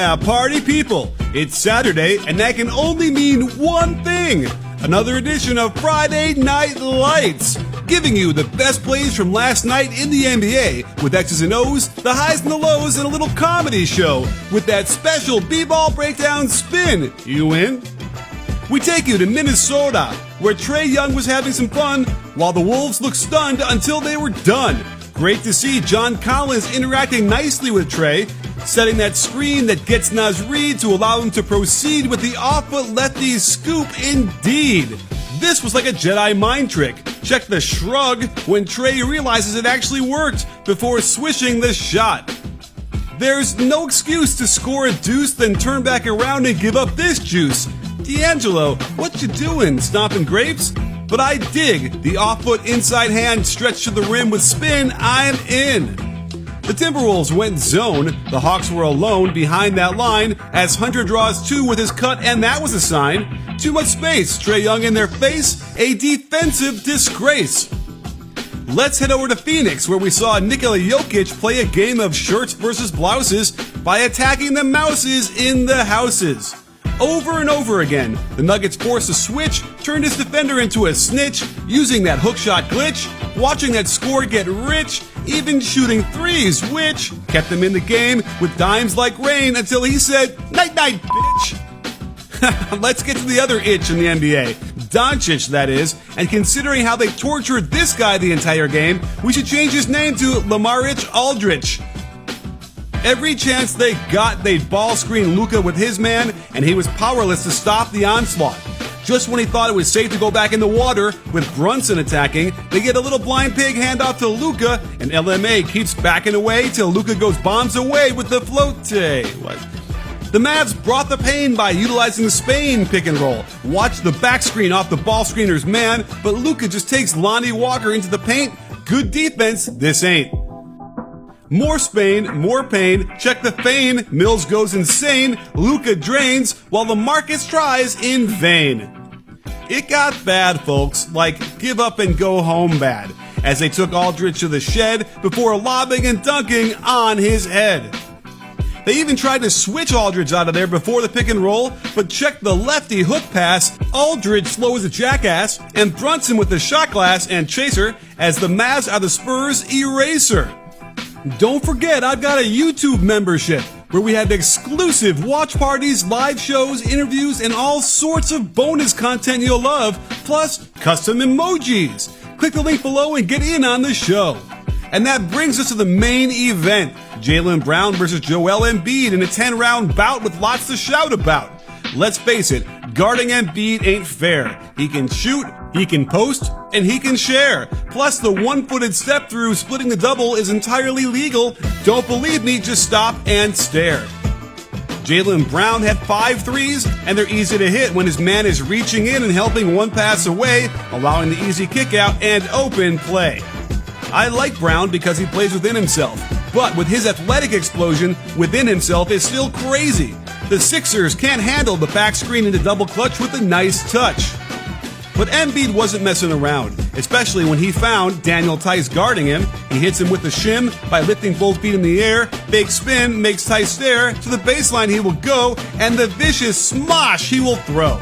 Yeah, party people. It's Saturday, and that can only mean one thing. Another edition of Friday Night Lights, giving you the best plays from last night in the NBA with X's and O's, the highs and the lows, and a little comedy show with that special B-ball breakdown spin. You in? We take you to Minnesota, where Trae Young was having some fun while the Wolves looked stunned until they were done. Great to see John Collins interacting nicely with Trae, setting that screen that gets Naz Reid to allow him to proceed with the off-foot lefty scoop indeed. This was like a Jedi mind trick. Check the shrug when Trae realizes it actually worked before swishing the shot. There's no excuse to score a deuce, then turn back around and give up this juice. D'Angelo, what you doing, stomping grapes? But I dig the off-foot inside hand stretch to the rim with spin. I'm in. The Timberwolves went zone. The Hawks were alone behind that line as Hunter draws two with his cut, and that was a sign. Too much space. Trae Young in their face. A defensive disgrace. Let's head over to Phoenix, where we saw Nikola Jokic play a game of shirts versus blouses by attacking the mouses in the houses. Over and over again, the Nuggets forced a switch, turned his defender into a snitch, using that hookshot glitch, watching that score get rich, even shooting threes, which kept them in the game with dimes like rain until he said, "Night-night, bitch." Let's get to the other itch in the NBA. Doncic, that is, and considering how they tortured this guy the entire game, we should change his name to Lamarich Aldridge. Every chance they got, they'd ball screen Luka with his man, and he was powerless to stop the onslaught. Just when he thought it was safe to go back in the water, with Brunson attacking, they get a little blind pig handoff to Luka, and LMA keeps backing away till Luka goes bombs away with the flote. The Mavs brought the pain by utilizing the Spain pick and roll. Watch the back screen off the ball screener's man, but Luka just takes Lonnie Walker into the paint. Good defense, this ain't. More Spain, more pain. Check the feign. Mills goes insane. Luka drains while LaMarcus tries in vain. It got bad, folks, like give up and go home bad, as they took Aldridge to the shed before lobbing and dunking on his head. They even tried to switch Aldridge out of there before the pick and roll, but check the lefty hook pass. Aldridge slow as a jackass, and Brunson with the shot glass and chaser as the Mavs are the Spurs eraser. Don't forget, I've got a YouTube membership where we have exclusive watch parties, live shows, interviews, and all sorts of bonus content you'll love, plus custom emojis. Click the link below and get in on the show. And that brings us to the main event, Jaylen Brown versus Joel Embiid in a 10-round bout with lots to shout about. Let's face it, guarding Embiid ain't fair. He can shoot, he can post, and he can share. Plus, the one-footed step-through splitting the double is entirely legal. Don't believe me? Just stop and stare. Jaylen Brown had 5 threes, and they're easy to hit when his man is reaching in and helping one pass away, allowing the easy kick-out and open play. I like Brown because he plays within himself, but with his athletic explosion, within himself is still crazy. The Sixers can't handle the back screen into double clutch with a nice touch. But Embiid wasn't messing around, especially when he found Daniel Theis guarding him. He hits him with the shim by lifting both feet in the air. Fake spin makes Theis stare. To the baseline he will go, and the vicious smosh he will throw.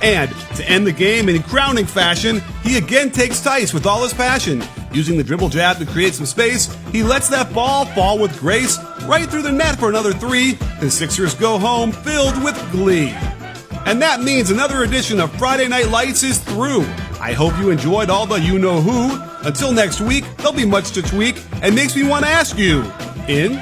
And to end the game in crowning fashion, he again takes Theis with all his passion. Using the dribble jab to create some space, he lets that ball fall with grace right through the net for another 3. The Sixers go home filled with glee. And that means another edition of Friday Night Lights is through. I hope you enjoyed all the you-know-who. Until next week, there'll be much to tweak and makes me want to ask you, in?